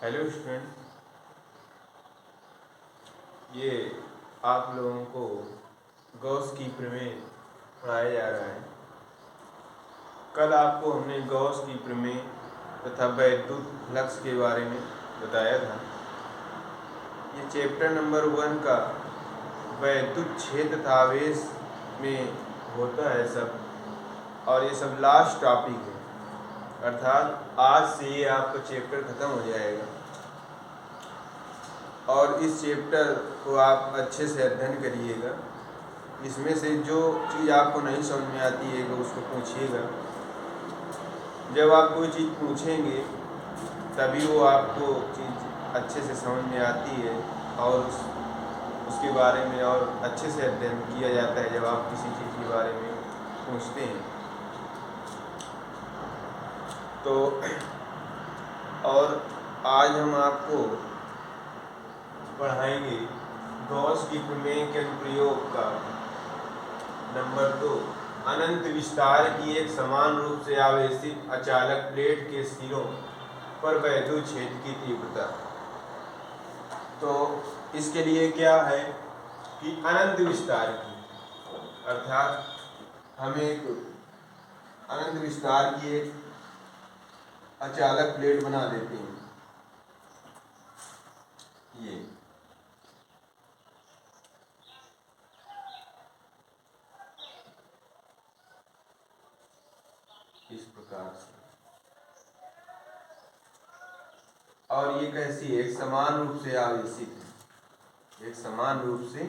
Hello student, ये आप लोगों को गॉस की प्रमेय पढ़ाया जा रहा है। कल आपको हमने गॉस की प्रमेय तथा वैद्युत फ्लक्स के बारे में बताया था। ये चैप्टर नंबर 1 का वैद्युत क्षेत्र तथा आवेश में होता है सब, और ये सब लास्ट टॉपिक है, अर्थात आज से ये आपका चैप्टर ख़त्म हो जाएगा। और इस चैप्टर को आप अच्छे से अध्ययन करिएगा। इसमें से जो चीज़ आपको नहीं समझ में आती है उसको पूछिएगा। जब आप कोई चीज़ पूछेंगे तभी वो आपको चीज़ अच्छे से समझ में आती है और उसके बारे में और अच्छे से अध्ययन किया जाता है जब आप किसी चीज़ के बारे में पूछते हैं। तो और आज हम आपको पढ़ाएंगे गॉस की प्रमेय के अनुप्रयोग का नंबर 2, अनंत विस्तार की एक समान रूप से आवेशित अचालक प्लेट के सिरों पर वैद्युत क्षेत्र की तीव्रता। तो इसके लिए क्या है कि अनंत विस्तार की, अर्थात हम एक अनंत विस्तार की एक अचालक प्लेट बना देते हैं। ये इस प्रकार से, और ये कैसी है? एक समान रूप से आवेशित है, एक समान रूप से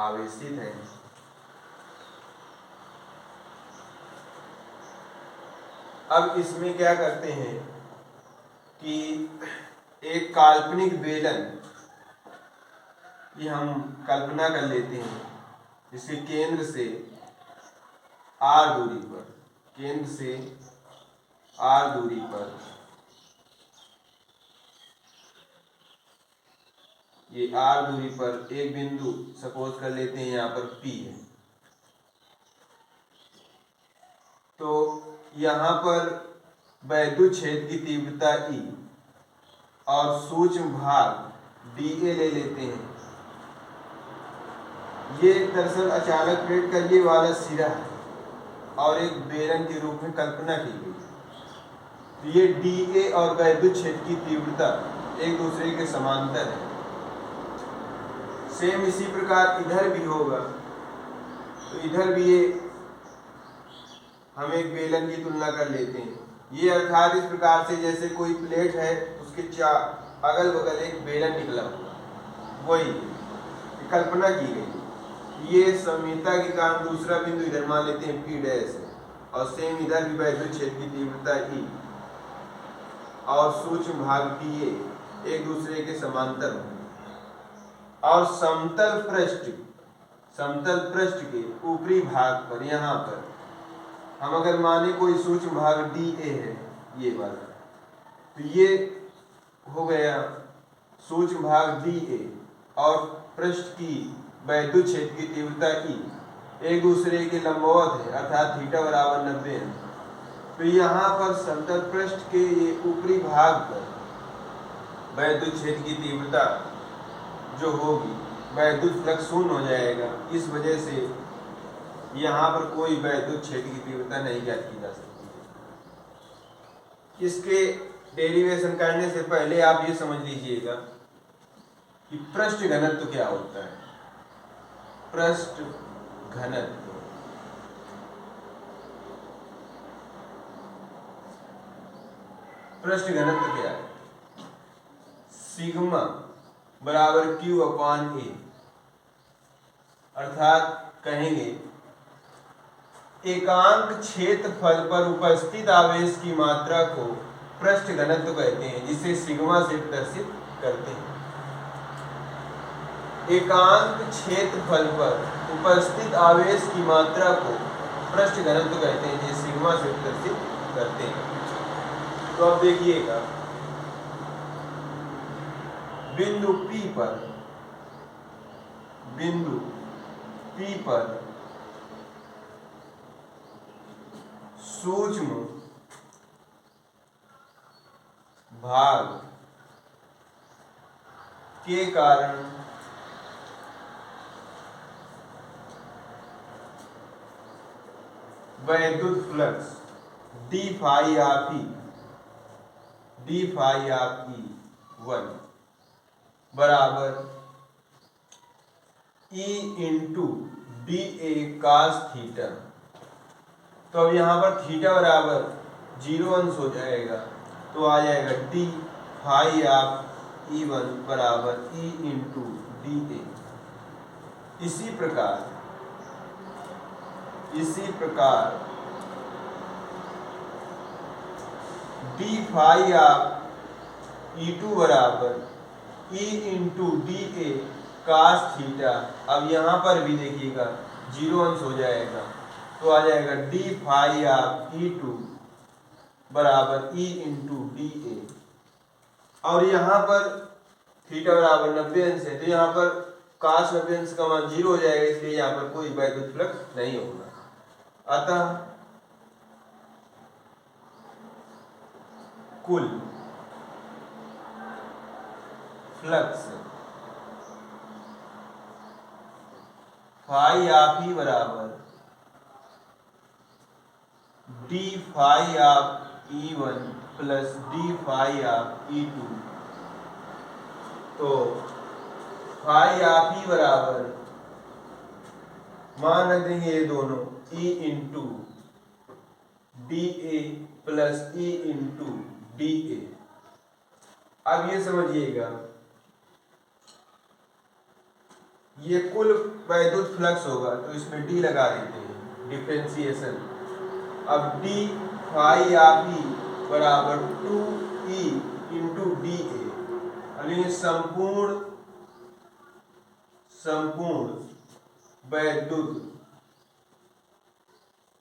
आवेशित है। अब इसमें क्या करते हैं कि एक काल्पनिक बेलन की हम कल्पना कर लेते हैं, जिसके केंद्र से r दूरी पर, केंद्र से r दूरी पर ये r दूरी पर एक बिंदु सपोज कर लेते हैं, यहाँ पर P है। तो यहाँ पर वैद्युत क्षेत्र की तीव्रता E और सूक्ष्म भाग dA ले लेते हैं। ये दरअसल अचालक प्लेट का ये वाला सिरा है और एक बेलन के रूप में कल्पना की गई। तो ये dA और वैद्युत क्षेत्र की तीव्रता एक दूसरे के समांतर है। सेम इसी प्रकार इधर भी होगा। तो इधर भी ये हम एक बेलन की तुलना कर लेते हैं। ये अर्थात इस प्रकार से जैसे कोई प्लेट है, उसके अगल बगल एक बेलन निकला हुआ, वही कल्पना की गई। ये सममिता के कारण दूसरा बिंदु इधर मान लेते हैं P डैश है, और सेम इधर भी वैद्युत क्षेत्र की तीव्रता E और सूक्ष्म भाग dA एक दूसरे के समांतर होंगे। और समतल पृष्ठ के ऊपरी भाग पर, यहाँ पर हम अगर माने कोई सूक्ष्म भाग dA है, ये वाला, तो ये हो गया सूक्ष्म भाग dA और पृष्ठ की वैद्युत क्षेत्र की तीव्रता E एक दूसरे के लंबवत है, अर्थात थीटा बराबर 90 है। तो यहाँ पर समतल पृष्ठ के ये ऊपरी भाग पर वैद्युत क्षेत्र की तीव्रता जो होगी, वैद्युत फ्लक्स शून्य हो जाएगा। इस वजह से यहाँ पर कोई वैद्युत क्षेत्र की तीव्रता नहीं ज्ञात की जा सकती है। इसके डेरिवेशन करने से पहले आप ये समझ लीजिएगा कि पृष्ठ घनत्व क्या होता है। पृष्ठ घनत्व, पृष्ठ घनत्व क्या है? सिग्मा बराबर Q अपान A, अर्थात कहेंगे एकांक क्षेत्रफल पर उपस्थित आवेश की मात्रा को पृष्ठ घनत्व कहते हैं, जिसे सिग्मा से प्रदर्शित करते हैं। एकांक क्षेत्रफल पर उपस्थित आवेश की मात्रा को पृष्ठ घनत्व कहते हैं, जिसे सिग्मा से प्रदर्शित करते हैं। तो अब देखिएगा, बिंदु P पर सूक्ष्म भाग के कारण वैद्युत flux D phi of E one बराबर E into D A cos theta. तो अब यहाँ पर थीटा बराबर 0 अंश हो जाएगा, तो आ जाएगा D phi of E one बराबर ई इंटू डी ए। इसी प्रकार D phi of E two बराबर E into D A cos theta. अब यहाँ पर भी देखिएगा 0 अंश हो जाएगा, तो आ जाएगा D phi of E two बराबर ई इंटू डी ए। और यहाँ पर थीटा बराबर 90 अंश है, तो यहाँ पर कास 90 अंश का मान 0 हो जाएगा, इसलिए यहाँ पर कोई वैद्युत फ्लक्स नहीं होगा। अतः कुल फ्लक्स फाई ऑफ ई बराबर d phi of E one plus d phi of E two. तो फाई ऑफ ई बराबर मान रख देंगे ये दोनों E into D A plus E into D A. अब ये समझिएगा, ये कुल वैद्युत फ्लक्स होगा, तो इसमें डी लगा देते हैं, डिफरेंशिएशन। अब डी फाई ऑफ ई बराबर 2e इंटू डी ए। अब ये संपूर्ण वैद्युत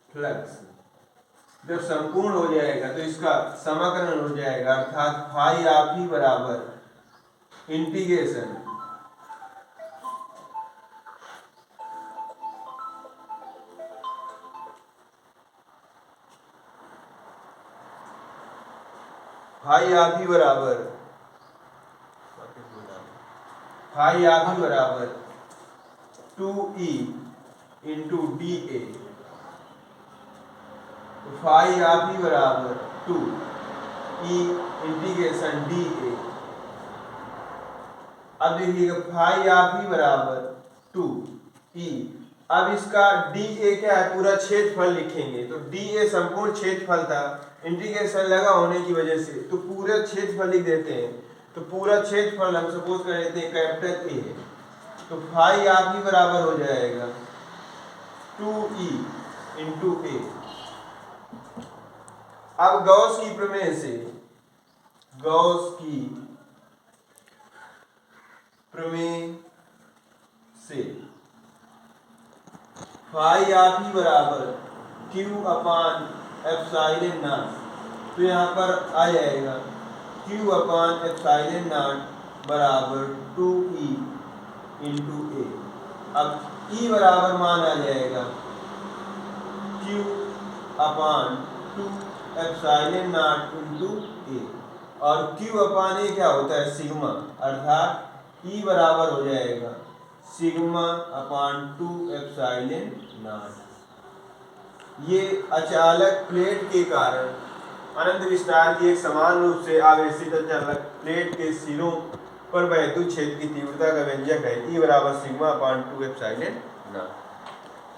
फ्लक्स जब संपूर्ण हो जाएगा तो इसका समाकलन हो जाएगा, अर्थात फाई ऑफ ई बराबर इंटीग्रेशन फाई ऑफ ई बराबर 2e इंटू डी ए। तो फाई ऑफ ई बराबर 2e इंटीग्रेशन डी ए। अब देखिएगा फाई ऑफ ई बराबर 2e। अब इसका डी ए क्या है, पूरा क्षेत्रफल लिखेंगे, तो डी ए संपूर्ण क्षेत्रफल था, इंटीग्रेशन लगा होने की वजह से तो पूरा क्षेत्रफल लिख देते हैं। तो पूरा क्षेत्रफल हम सपोज कर लेते हैं कैपिटल ए है, तो फाई ऑफ ई बराबर हो जाएगा 2e इंटू ए। अब गॉस की प्रमेय से फाई ऑफ ई बराबर क्यू अपान एप्सिलॉन नॉट। तो यहाँ पर आ जाएगा क्यू अपान एप्सिलॉन नॉट बराबर 2e इंटू ए। अब ई बराबर मान आ जाएगा Q upon 2 epsilon not into A, और क्यू अपान ए क्या होता है, सिग्मा, अर्थात ई बराबर हो जाएगा सिग्मा अपान 2 एप्सिलॉन नॉट। ये अचालक प्लेट के कारण अनंत विस्तार की एक समान रूप से आवेशित अचालक प्लेट के सिरों पर वैद्युत क्षेत्र की तीव्रता का व्यंजक है ई बराबर सिग्मा अपान 2 एप्सिलॉन नॉट।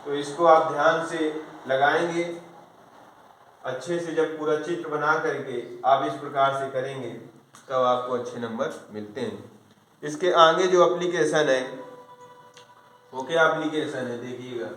तो इसको आप ध्यान से लगाएंगे, अच्छे से जब पूरा चित्र बना करके आप इस प्रकार से करेंगे तब आपको अच्छे नंबर मिलते हैं। इसके आगे जो एप्लीकेशन है वो क्या एप्लीकेशन है देखिएगा।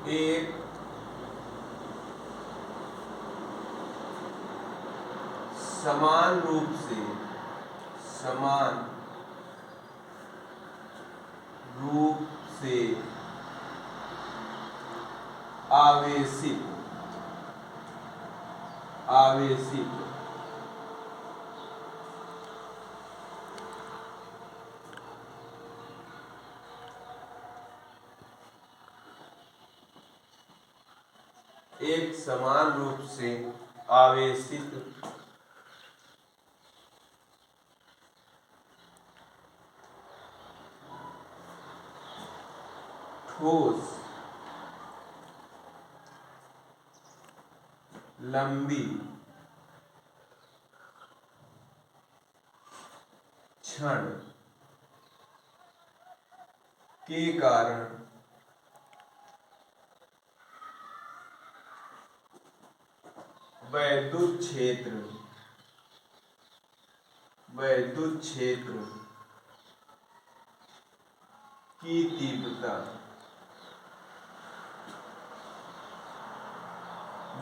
एक समान रूप से आवेशित एक समान रूप से आवेशित ठोस लंबी क्षण के कारण वैद्युत क्षेत्र की तीव्रता,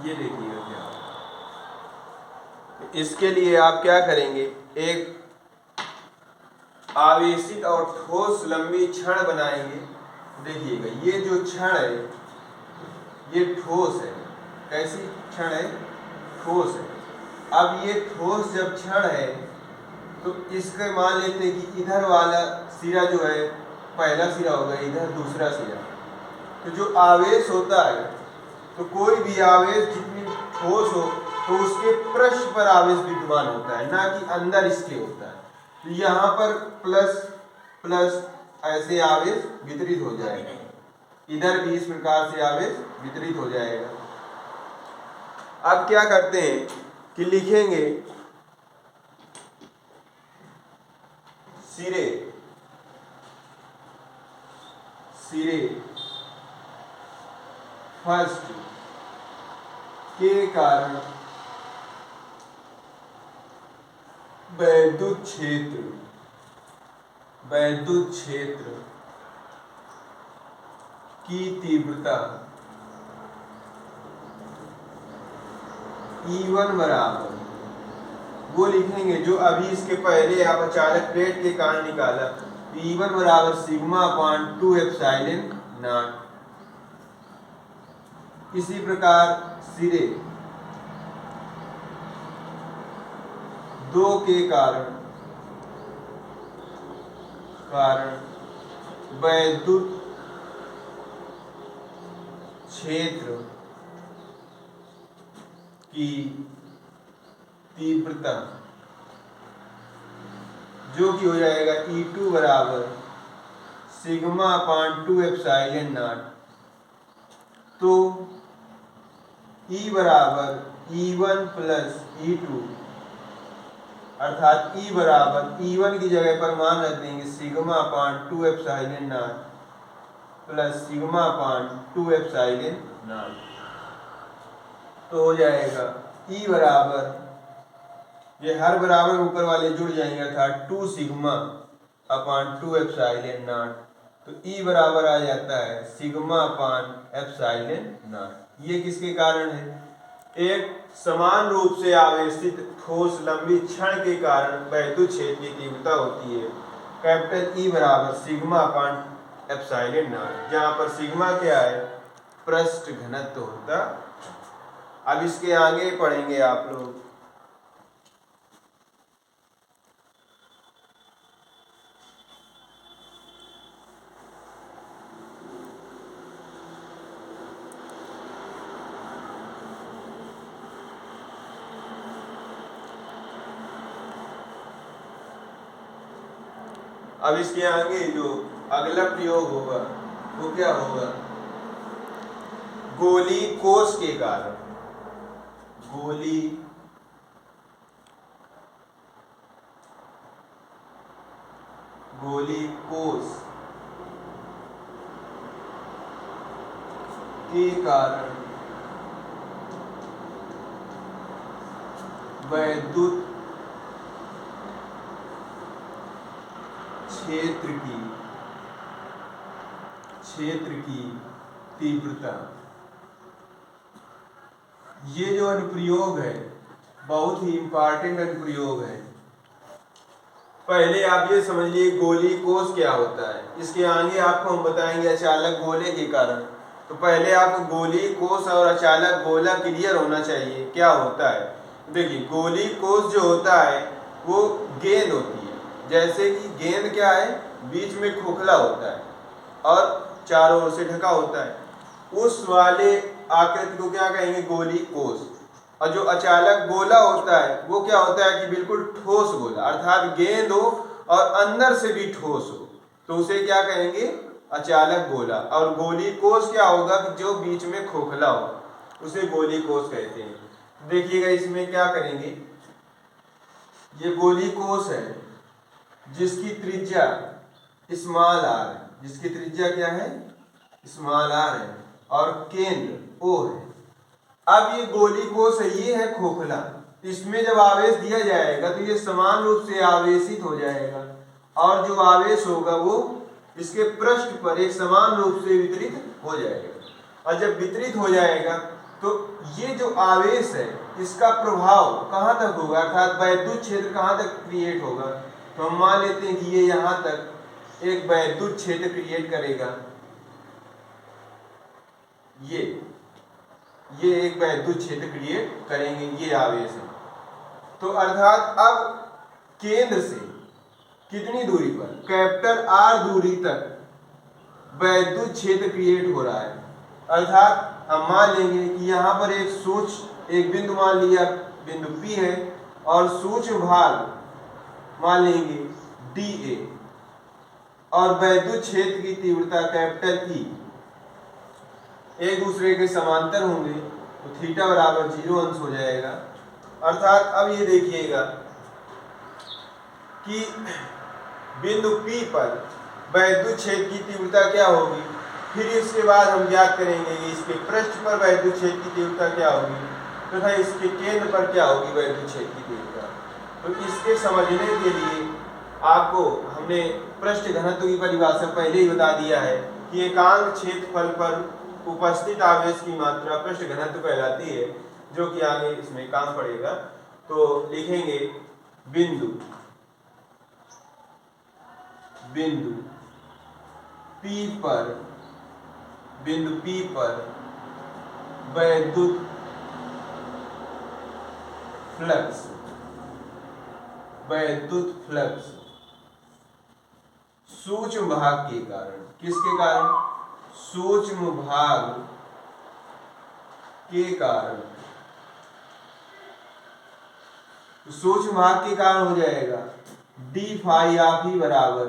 ये देखिएगा क्या। इसके लिए आप क्या करेंगे, एक आवेशित और ठोस लंबी क्षण बनाएंगे। देखिएगा ये जो क्षण है ये ठोस है। कैसी क्षण है? ठोस है। अब ये ठोस जब क्षण है तो इसके मान लेते हैं कि इधर वाला सिरा जो है पहला सिरा होगा, इधर दूसरा सिरा। तो जो आवेश होता है, तो कोई भी आवेश जितनी ठोस हो तो उसके पृष्ठ पर आवेश विद्यमान होता है, ना कि अंदर इसके होता है। तो यहाँ पर प्लस प्लस ऐसे आवेश वितरित हो जाएगा, इधर भी इस प्रकार से आवेश वितरित हो जाएगा। अब क्या करते हैं कि लिखेंगे सिरे फर्स्ट के कारण वैद्युत क्षेत्र की तीव्रता E1 बराबर, वो लिखेंगे जो अभी इसके पहले आप अचालक प्लेट के कारण निकाला। E1 बराबर सिग्मा अपॉन 2 एप्सिलॉन नॉट। इसी प्रकार सिरे 2 के कारण वैद्युत क्षेत्र की तीव्रता, जो कि हो जाएगा E2 बराबर सिग्मा अपॉन 2 एप्सिलॉन नॉट। तो E बराबर E1 प्लस E2, अर्थात E बराबर E1 की जगह पर मान रख देंगे sigma upon 2 epsilon not plus sigma upon 2 epsilon not. तो हो जाएगा E बराबर, ये हर बराबर ऊपर वाले जुड़ जाएंगे, अर्थात 2 सिग्मा अपॉन 2 एप्सिलॉन नॉट। तो E बराबर आ जाता है सिग्मा अपॉन एप्सिलॉन नॉट। ये किसके कारण है? एक समान रूप से आवेशित ठोस लंबी क्षण के कारण वैद्युत क्षेत्र की तीव्रता होती है कैपिटल E बराबर सिग्मा अपॉन एप्सिलॉन नॉट, जहाँ पर सिग्मा क्या है? पृष्ठ घनत्व होता। अब इसके आगे पढ़ेंगे आप लोग अब इसके आगे जो अगला प्रयोग होगा वो क्या होगा? गोली कोष के कारण, गोली कोष के कारण वैद्युत क्षेत्र की तीव्रता। ये जो अनुप्रयोग है बहुत ही इम्पॉर्टेंट अनुप्रयोग है। पहले आप ये समझिए गोली कोस क्या होता है, इसके आगे आपको हम बताएंगे अचालक गोले के कारण। तो पहले आपको गोली कोस और अचालक गोला क्लियर होना चाहिए क्या होता है। देखिए गोली कोस जो होता है वो गेंद होती है, जैसे कि गेंद क्या है, बीच में खोखला होता है और चारों ओर से ढका होता है, उस वाले आकृति को क्या कहेंगे, गोली कोस। और जो अचालक गोला होता है वो क्या होता है कि बिल्कुल ठोस गोला, अर्थात गेंद हो और अंदर से भी ठोस हो, तो उसे क्या कहेंगे, अचालक गोला। और गोली कोस क्या होगा कि जो बीच में खोखला हो, उसे गोली कोस कहते हैं। देखिएगा इसमें क्या करेंगे, ये गोली कोस है जिसकी त्रिज्या स्मॉल आर है, जिसकी त्रिज्या क्या है, स्मॉल आर है, और केंद्र ओ है। अब ये गोली कोस है, ये है खोखला, इसमें जब आवेश दिया जाएगा तो ये समान रूप से आवेशित हो जाएगा, और जो आवेश होगा वो इसके पृष्ठ पर एक समान रूप से वितरित हो जाएगा। और जब वितरित हो जाएगा तो ये जो आवेश है इसका प्रभाव कहाँ तक होगा, अर्थात वैद्युत क्षेत्र कहाँ तक क्रिएट होगा। तो हम मान लेते हैं कि ये यहाँ तक एक वैद्युत क्षेत्र क्रिएट करेगा, ये एक वैद्युत क्षेत्र क्रिएट करेंगे, ये आवेश है। तो अर्थात अब केंद्र से कितनी दूरी पर, कैपिटल आर दूरी तक वैद्युत क्षेत्र क्रिएट हो रहा है। अर्थात हम मान लेंगे कि यहाँ पर एक बिंदु मान लिया, बिंदु P है, और सूक्ष्म भाग मान लेंगे dA, और वैद्युत क्षेत्र की तीव्रता कैपिटल E एक दूसरे के समांतर होंगे, तो थीटा बराबर 0 अंश हो जाएगा। अर्थात अब ये देखिएगा कि बिंदु P पर वैद्युत क्षेत्र की तीव्रता क्या होगी, फिर इसके बाद हम ज्ञात करेंगे कि इसके पृष्ठ पर वैद्युत क्षेत्र की तीव्रता क्या होगी, तथा इसके केंद्र पर क्या होगी वैद्युत क्षेत्र की तीव्रता। तो इसके समझने के लिए आपको हमने पृष्ठ घनत्व की परिभाषा पहले ही बता दिया है कि एकांक क्षेत्रफल पर उपस्थित आवेश की मात्रा पृष्ठ घनत्व कहलाती है, जो कि आगे इसमें काम पड़ेगा। तो लिखेंगे बिंदु P पर वैद्युत फ्लक्स सूक्ष्म भाग के कारण, किसके कारण, सूक्ष्म भाग के कारण, सूक्ष्म भाग के कारण हो जाएगा d फाई ऑफ ई बराबर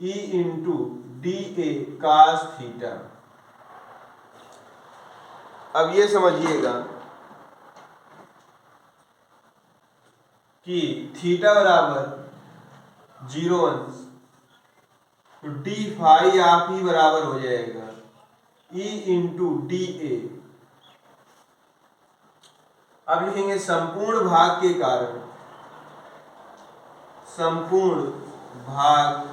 E into DA cos theta. अब ये समझिएगा कि थीटा बराबर 0 अंश, तो d फाई ऑफ ई बराबर हो जाएगा E इंटू DA। अब लिखेंगे संपूर्ण भाग के कारण, संपूर्ण भाग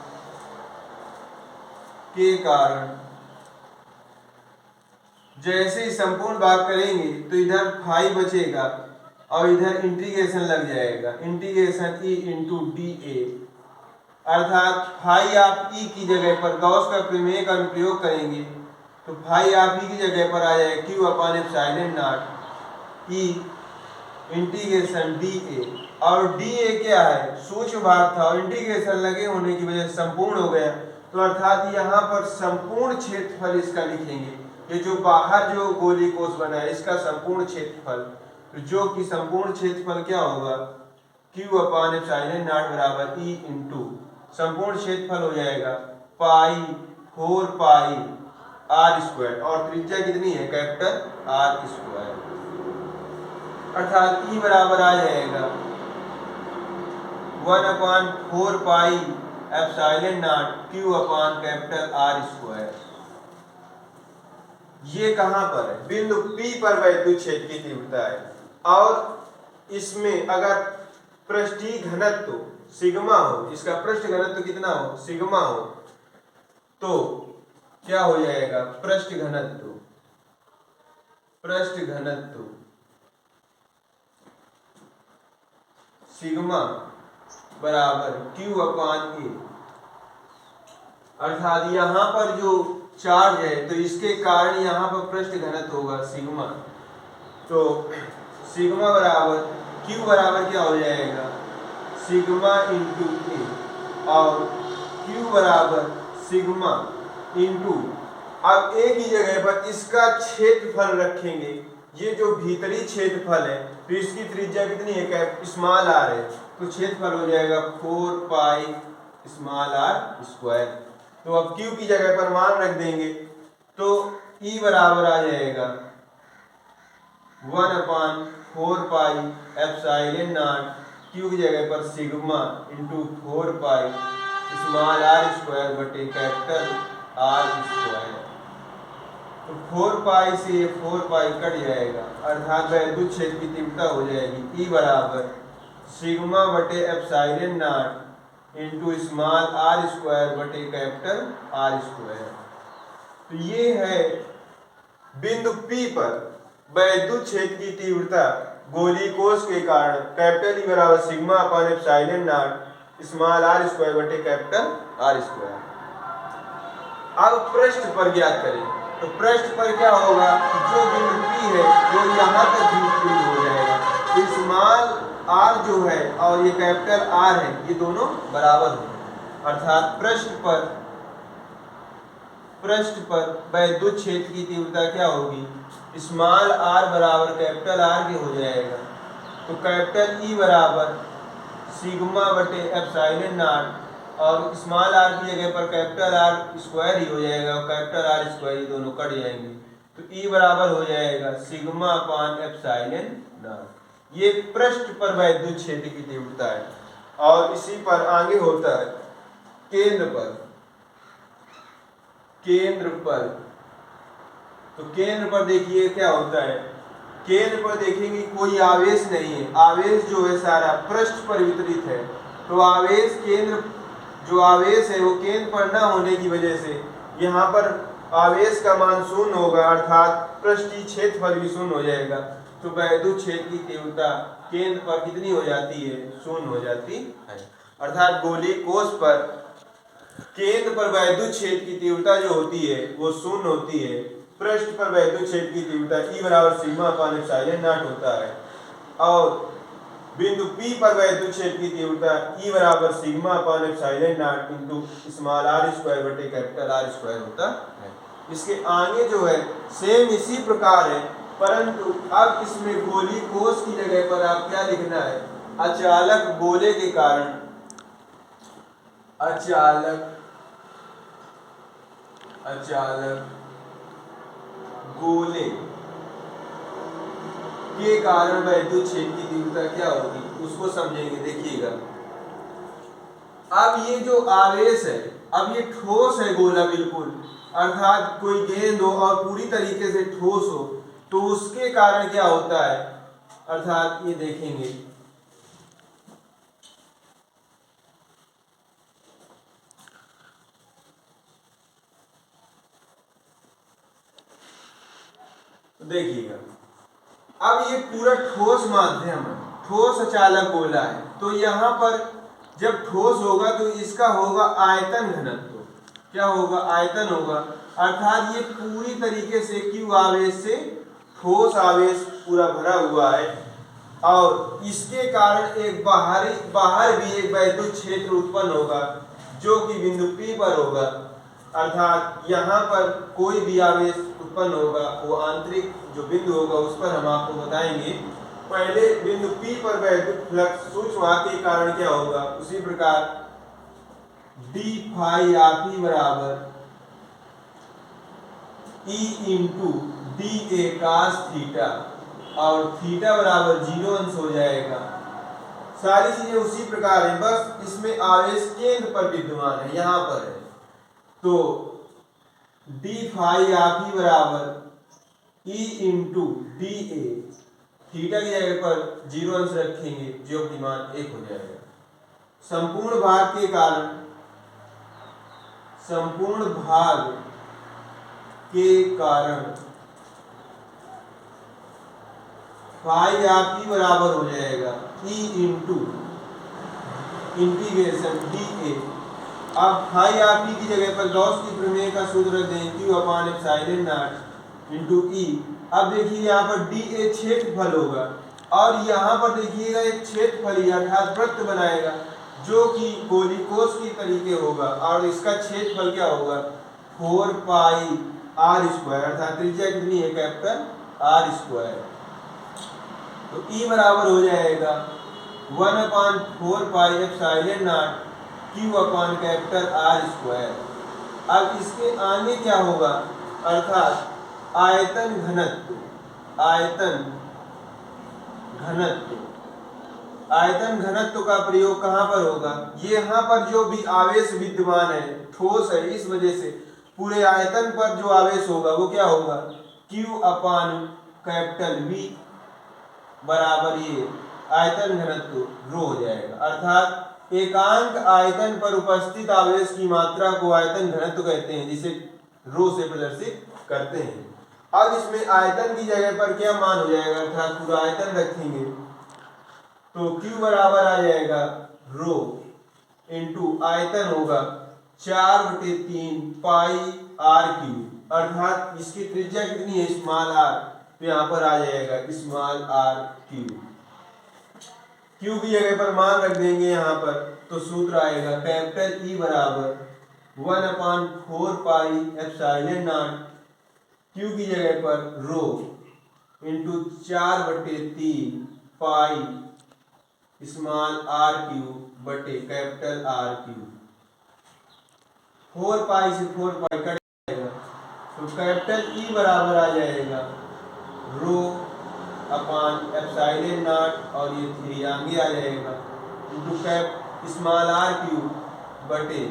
के कारण, जैसे ही संपूर्ण भाग करेंगे तो इधर फाई बचेगा और इधर इंटीग्रेशन लग जाएगा, इंटीग्रेशन E इंटू DA। अर्थात फाई ऑफ E की जगह पर गॉस का प्रमेय का अनुप्रयोग करेंगे तो फाई ऑफ E की जगह पर आ जाएगा Q upon epsilon not E integration DA। और DA क्या है, सूक्ष्म भाग था और इंटीग्रेशन लगे होने की वजह से संपूर्ण हो गया। तो अर्थात यहाँ पर संपूर्ण क्षेत्रफल इसका लिखेंगे, ये जो बाहर जो गोली कोष बना है इसका संपूर्ण क्षेत्रफल, तो जो कि संपूर्ण क्षेत्रफल क्या होगा, Q अपॉन एप्सिलॉन नॉट बराबर E इंटू संपूर्ण क्षेत्रफल हो जाएगा पाई 4 पाई r स्क्वायर, और त्रिज्या कितनी है, कैपिटल R स्क्वायर। अर्थात E बराबर आ जाएगा 1/4 pi epsilon not Q upon capital R square. ये कहां पर है, बिंदु P पर वैद्युत क्षेत्र की तीव्रता है, और इसमें अगर पृष्ठीय घनत्व सिग्मा हो, इसका पृष्ठ घनत्व कितना हो, सिग्मा हो, तो क्या हो जाएगा, पृष्ठ घनत्व सिग्मा बराबर Q अपान A, अर्थात यहाँ पर जो चार्ज है तो इसके कारण यहाँ पर पृष्ठ घनत्व होगा सिग्मा। तो सिग्मा बराबर Q बराबर क्या हो जाएगा, सिग्मा इंटू ए, और Q बराबर सिग्मा इंटू, अब ए की जगह पर इसका क्षेत्रफल रखेंगे, ये जो भीतरी क्षेत्रफल है तो इसकी त्रिज्या कितनी है, स्मॉल आर है, तो क्षेत्रफल हो जाएगा 4 पाई स्मॉल आर स्क्वायर। तो अब Q की जगह पर मान रख देंगे तो E बराबर आ जाएगा 1/4 पाई एप्सिलॉन नॉट, Q की जगह पर sigma into 4 pi small R square बटे कैपिटल आर स्क्वायर। तो 4 पाई से ये 4 पाई कट जाएगा, अर्थात वैद्युत क्षेत्र की तीव्रता हो जाएगी E बराबर सिग्मा बटे epsilon not into small R square बटे कैपिटल आर स्क्वायर। तो ये है बिंदु P पर वैद्युत क्षेत्र की तीव्रता गोलीय कोश के कारण कैपिटल E बराबर sigma upon epsilon naught small R square बटे कैपिटल आर स्क्वायर। अब पृष्ठ पर ज्ञात करें, तो पृष्ठ पर क्या होगा, जो बिंदु P है वो यहाँ तक भी हो जाएगा, स्मॉल आर जो है और ये कैपिटल आर है ये दोनों बराबर होंगे, अर्थात पृष्ठ पर वैद्युत क्षेत्र की तीव्रता क्या होगी, स्मॉल आर बराबर कैपिटल आर के हो जाएगा। तो कैपिटल ई बराबर सिग्मा बटे एप्सिलॉन नॉट और स्मॉल आर की जगह पर कैपिटल आर स्क्वायर ही हो जाएगा और कैपिटल आर स्क्वायर, ये दोनों कट जाएंगे, तो ई बराबर हो जाएगा सिग्मा अपान एप्सिलॉन नॉट। ये पृष्ठ पर वैद्युत क्षेत्र की तीव्रता है। और इसी पर आगे होता है केंद्र पर। तो केंद्र पर देखिए क्या होता है, केंद्र पर देखेंगे कोई आवेश नहीं है, आवेश जो है सारा पृष्ठ पर वितरित है, तो आवेश केंद्र, जो आवेश है वो केंद्र पर न होने की वजह से यहाँ पर आवेश का मान शून्य होगा, अर्थात पृष्ठीय क्षेत्रफल भी शून्य हो जाएगा। तो वैद्युत क्षेत्र की तीव्रता केंद्र पर कितनी हो जाती है, शून्य हो जाती है, अर्थात गोलीय कोश पर केंद्र पर वैद्युत क्षेत्र की तीव्रता जो होती है वो शून्य होती है। पृष्ठ पर वैद्युत क्षेत्र की तीव्रता E बराबर सिग्मा अपान एप्सिलॉन नॉट होता है, और बिंदु P पर वैद्युत क्षेत्र की तीव्रता E बराबर sigma upon epsilon not into small R square बटे कैपिटल आर स्क्वायर होता है। इसके आगे जो है सेम इसी प्रकार है, परंतु अब इसमें गोलीय कोश की जगह पर आप क्या लिखना है, अचालक गोले के कारण, अचालक गोले के कारण वैद्युत क्षेत्र की तीव्रता क्या होगी उसको समझेंगे। देखिएगा अब ये जो आवेश है, अब ये ठोस है गोला बिल्कुल, अर्थात कोई गेंद हो और पूरी तरीके से ठोस हो, तो उसके कारण क्या होता है, अर्थात ये देखेंगे देखिएगा अब ये पूरा ठोस माध्यम है, ठोस अचालक गोला है, तो यहाँ पर जब ठोस होगा तो इसका होगा आयतन घनत्व, क्या होगा, आयतन होगा, अर्थात ये पूरी तरीके से Q आवेश से ठोस आवेश पूरा भरा हुआ है, और इसके कारण एक बाहर भी एक वैद्युत क्षेत्र उत्पन्न होगा जो कि बिंदु P पर होगा, अर्थात यहाँ पर कोई भी आवेश उत्पन्न होगा वो आंतरिक जो बिंदु होगा उस पर हम आपको बताएंगे। पहले बिंदु P पर वैद्युत फ्लक्स सूक्ष्म के कारण क्या होगा, उसी प्रकार d फाई आप बराबर E into D A cos theta, और थीटा बराबर 0 अंश हो जाएगा। सारी चीजें उसी प्रकार है, बस इसमें आवेश केंद्र पर विद्यमान है, यहाँ पर है। तो d फाई आप बराबर E into D A, theta की जगह पर 0 अंश रखेंगे, जो कि मान 1 हो जाएगा। संपूर्ण भाग के कारण फाई आप बराबर हो जाएगा E into integration D A. अब फाई आर टी की जगह पर गॉस की प्रमेय का सूत्र रख दें Q upon epsilon not into E. अब देखिए यहाँ पर डी ए क्षेत्रफल होगा और यहाँ पर देखिएगा एक क्षेत्रफल अर्थात वृत्त बनाएगा जो कि कोलिकोस की तरीके होगा और इसका क्षेत्रफल क्या होगा 4 पाई आर स्क्वायर अर्थात त्रिज्या कितनी है कैपिटल आर स्क्वायर। तो ई बराबर हो जाएगा 1/4 पाई एप्सिलॉन नॉट क्यू अपान कैपिटल आर स्क्वायर। अब इसके आगे क्या होगा अर्थात आयतन घनत्व का प्रयोग कहाँ पर होगा, ये यहाँ पर जो भी आवेश विद्यमान है ठोस है इस वजह से पूरे आयतन पर जो आवेश होगा वो क्या होगा Q अपान कैपिटल V बराबर ये आयतन घनत्व रो हो जाएगा। अर्थात एकांक आयतन पर उपस्थित आवेश की मात्रा को आयतन घनत्व कहते हैं जिसे रो से प्रदर्शित करते हैं। अब इसमें आयतन की जगह पर क्या मान हो जाएगा अर्थात पूरा आयतन रखेंगे तो Q बराबर आ जाएगा रो इंटू आयतन होगा 4/3 पाई आर क्यूब अर्थात इसकी त्रिज्या कितनी है स्मॉल आर तो यहाँ पर आ जाएगा स्मॉल आर क्यूब। क्यू की जगह पर मान रख देंगे यहाँ पर तो सूत्र आएगा कैपिटल ई बराबर 1/4 पाई एप्सिलॉन नॉट क्यू की जगह पर rho into 4/3 pi small R cube बटे कैपिटल आर क्यूब। 4 पाई से 4 पाई कट जाएगा तो कैपिटल ई बराबर आ जाएगा रो अपान एप्सिलॉन नॉट और ये 3 आगे आ जाएगा इंटू कैप स्मॉल आर क्यूब बटे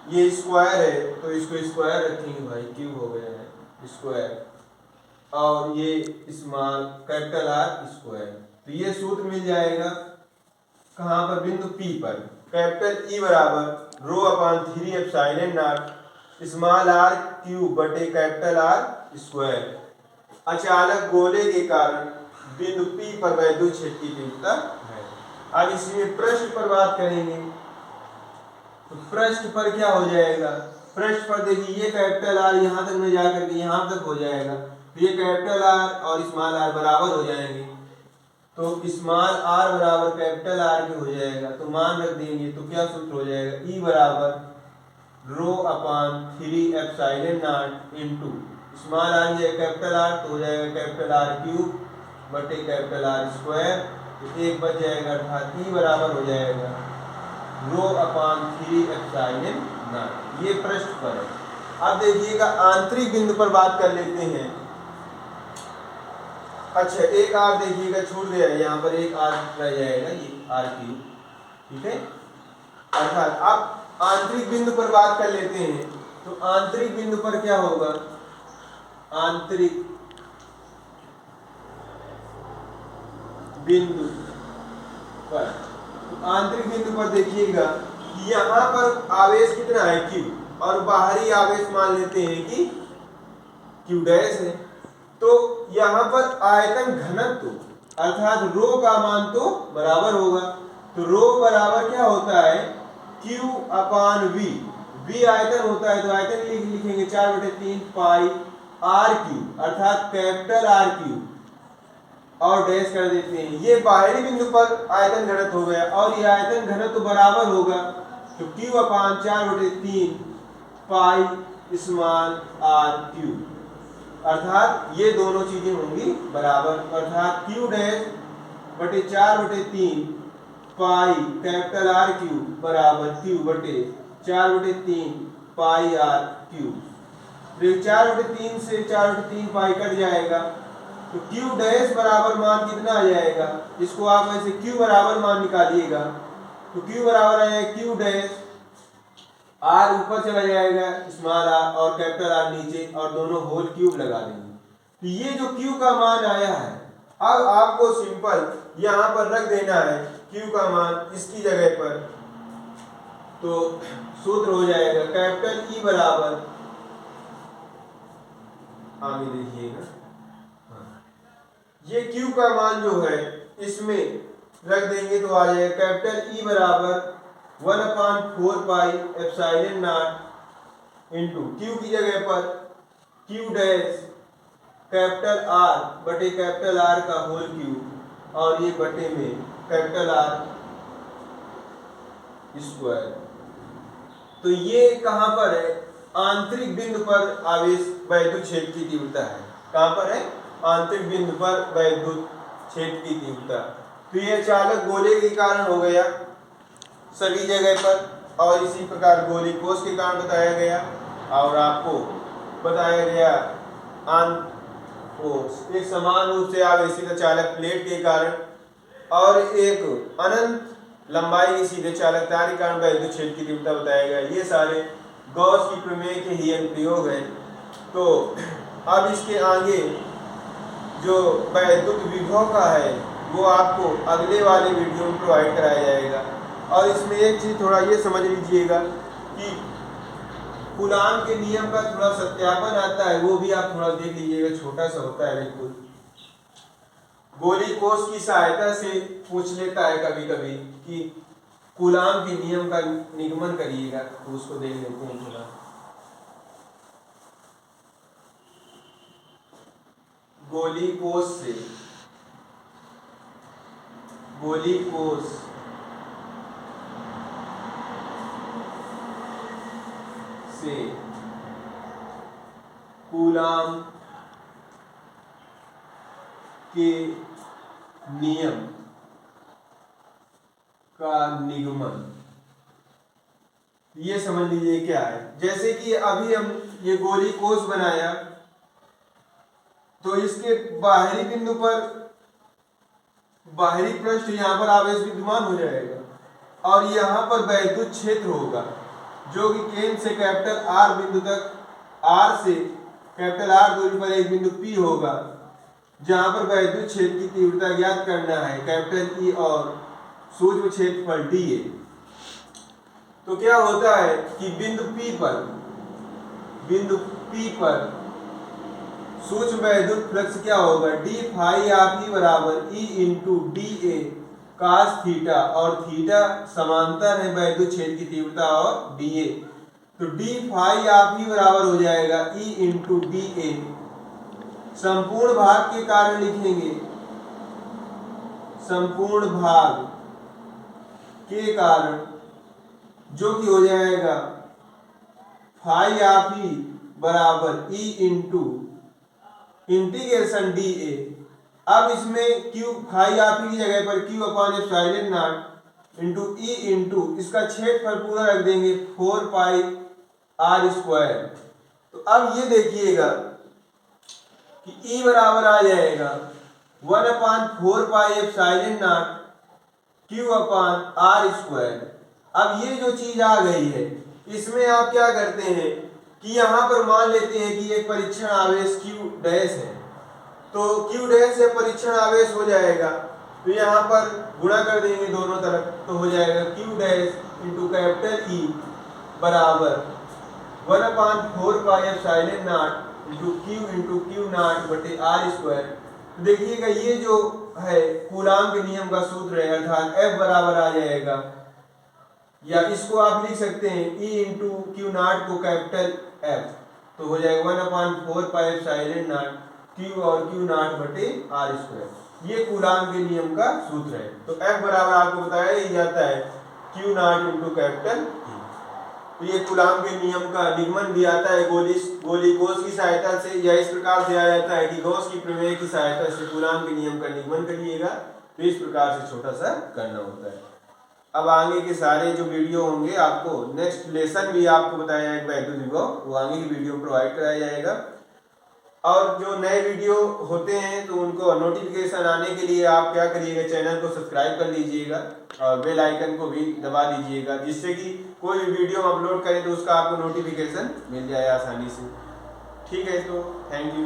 ये स्क्वायर है तो इसको स्क्वायर रखेंगे भाई क्यूब हो गया है स्क्वायर और ये स्मॉल कैपिटल आर स्क्वायर। तो ये सूत्र मिल जाएगा कहाँ पर बिंदु P पर कैपिटल ई बराबर rho upon 3 epsilon naught small R cube बटे कैपिटल आर स्क्वायर। अचानक गोले के कारण बिंदु P पर वैद्युत क्षेत्र की तीव्रता है। अब इसमें पृष्ठ पर बात करेंगे तो पृष्ठ पर क्या हो जाएगा, पृष्ठ पर देखिए ये कैपिटल आर यहाँ तक में जाकर के यहाँ तक हो जाएगा तो ये कैपिटल आर और स्मॉल आर बराबर हो जाएंगे तो स्मॉल आर बराबर कैपिटल आर के हो जाएगा तो मान रख देंगे तो क्या सूत्र हो जाएगा ई बराबर rho upon 3 epsilon not into small R ये कैपिटल आर तो हो जाएगा कैपिटल आर क्यूब बटे कैपिटल आर स्क्वायर तो एक बच जाएगा अर्थात ई बराबर हो जाएगा रो अपान 3 एप्सिलॉन नॉट। ये पृष्ठ पर है। अब देखिएगा आंतरिक बिंदु पर बात कर लेते हैं। अच्छा एक आर देखिएगा छूट गया है यहाँ पर एक आर रह जाएगा ये आर क्यूब ठीक है। अर्थात अब आंतरिक बिंदु पर बात कर लेते हैं तो आंतरिक बिंदु पर क्या होगा आंतरिक बिंदु पर तो आंतरिक बिंदु पर देखिएगा कि यहाँ पर आवेश कितना है Q और बाहरी आवेश मान लेते हैं कि Q डैश है तो यहाँ पर आयतन घनत्व अर्थात रो का मान तो बराबर होगा तो रो बराबर क्या होता है Q अपान V। V आयतन होता है तो आयतन लिखेंगे 4/3 पाई आर क्यूब अर्थात कैपिटल आर क्यूब और डैश कर देते हैं। ये बाहरी बिंदु पर आयतन घनत्व हो गया और ये आयतन घनत्व बराबर होगा तो Q upon 4/3 pi small R cube अर्थात ये दोनों चीजें होंगी बराबर अर्थात Q डैश बटे 4/3 पाई कैपिटल आर क्यूब बराबर Q बटे 4/3 पाई आर क्यूब। 4/3 से 4/3 पाई कट जाएगा तो Q डैश बराबर मान कितना आ जाएगा, इसको आप ऐसे Q बराबर मान निकालिएगा तो Q बराबर आ जाएगा Q डैश आर ऊपर चला जाएगा स्मॉल आर और कैपिटल आर नीचे और दोनों होल क्यूब लगा देंगे तो ये जो Q का मान आया है अब आपको सिंपल यहाँ पर रख देना है Q का मान इसकी जगह पर तो सूत्र हो जाएगा कैपिटल E बराबर आगे देखिएगा ये Q का मान जो है इसमें रख देंगे तो आ जाएगा कैपिटल ई बराबर 1/4 pi epsilon not into Q की जगह पर क्यू डैश कैपिटल आर बटे कैपिटल आर का होल क्यूब और ये बटे में कैपिटल आर स्क्वायर। तो ये कहां पर है? आंतरिक बिंदु पर आवेश वैद्युत क्षेत्र की तीव्रता है। कहां पर है? आंतरिक बिंदु पर वैद्युत क्षेत्र की तीव्रता। तो ये चालक गोले के कारण हो गया सभी जगह पर और इसी प्रकार गोली कोष के कारण बताया गया और आपको बताया गया एक समान रूप से आवेशित चालक प्लेट के कारण और एक अनंत लंबाई की सीधे चालक तार के कारण वैद्युत क्षेत्र की तीव्रता बताया गया। ये सारे गॉस की प्रमेय के ही अनुप्रयोग हैं। तो अब इसके आगे जो वैद्युत विभव का है वो आपको अगले वाले वीडियो में प्रोवाइड कराया जाएगा। और इसमें एक चीज़ थोड़ा ये समझ लीजिएगा कि कूलाम के नियम का थोड़ा सत्यापन आता है, वो भी आप थोड़ा देख लीजिएगा, छोटा सा होता है बिल्कुल। गोली कोष की सहायता से पूछ लेता है कभी कभी कि कूलाम के नियम का निगमन करिएगा, तो उसको देख लेते हैं थोड़ा। गोली कोष से कूलाम के नियम का निगमन, ये समझ लीजिए क्या है। जैसे कि अभी हम ये गोली कोष बनाया तो इसके बाहरी बिंदु पर बाहरी पृष्ठ यहाँ पर आवेश विद्यमान हो जाएगा और यहाँ पर वैद्युत क्षेत्र होगा जो कि केंद्र से कैपिटल आर बिंदु तक, आर से कैपिटल आर दूरी पर एक बिंदु पी होगा जहां पर वैद्युत क्षेत्र की तीव्रता ज्ञात करना है कैपिटल ई और सूक्ष्म क्षेत्रफल डी ए। तो क्या होता है कि बिंदु पी पर सूक्ष्म वैद्युत फ्लक्स क्या होगा? डी फाई आप ही बराबर E into D A cos theta और थीटा समांतर है वैद्युत क्षेत्र की तीव्रता और डी ए। तो डी फाई आप ही बराबर हो जाएगा ई इंटू डी ए। संपूर्ण भाग के कारण लिखेंगे, संपूर्ण भाग के कारण जो कि हो जाएगा फाई आप ही बराबर E into integration D A. अब इसमें क्यू फाई आप ही की जगह पर Q upon epsilon not into E into इसका क्षेत्रफल पूरा रख देंगे 4 पाई आर स्क्वायर। तो अब ये देखिएगा कि ई बराबर आ जाएगा 1/4 pi epsilon naught Q upon R square. अब ये जो चीज आ गई है इसमें आप क्या करते हैं कि यहाँ पर मान लेते हैं कि एक परीक्षण आवेश क्यू डैश है, तो क्यू डैश से परीक्षण आवेश हो जाएगा तो यहाँ पर गुणा कर देंगे दोनों तरफ, तो हो जाएगा Q dash into capital E बराबर 1/4 pi epsilon not into Q not बटे आर स्क्वायर। देखिएगा ये जो है कूलाम के नियम का सूत्र है, अर्थात F बराबर आ जाएगा, या इसको आप लिख सकते हैं E इंटू क्यू नॉट को कैपिटल F, तो हो जाएगा 1/4 पाई एप्सिलॉन नॉट क्यू और क्यू नॉट बटे आर स्क्वायर। ये कूलाम के नियम का सूत्र है। तो F बराबर आपको बताया ही जाता है Q not into capital E। तो ये कूलाम के नियम का निगमन भी आता है गोली कोष की सहायता से, या इस प्रकार से आ जाता है कि गॉस की प्रमेय की सहायता से कूलाम के नियम का निगमन करिएगा। तो इस प्रकार से छोटा सा करना होता है। अब आगे के सारे जो वीडियो होंगे आपको नेक्स्ट लेसन भी आपको बताया जाएगा वैद्युत विभव, वो आगे की वीडियो में प्रोवाइड कराया जाएगा। और जो नए वीडियो होते हैं तो उनको नोटिफिकेशन आने के लिए आप क्या करिएगा, चैनल को सब्सक्राइब कर लीजिएगा और बेल आइकन को भी दबा दीजिएगा, जिससे कि कोई भी वीडियो अपलोड करें तो उसका आपको नोटिफिकेशन मिल जाए आसानी से। ठीक है, तो थैंक यू।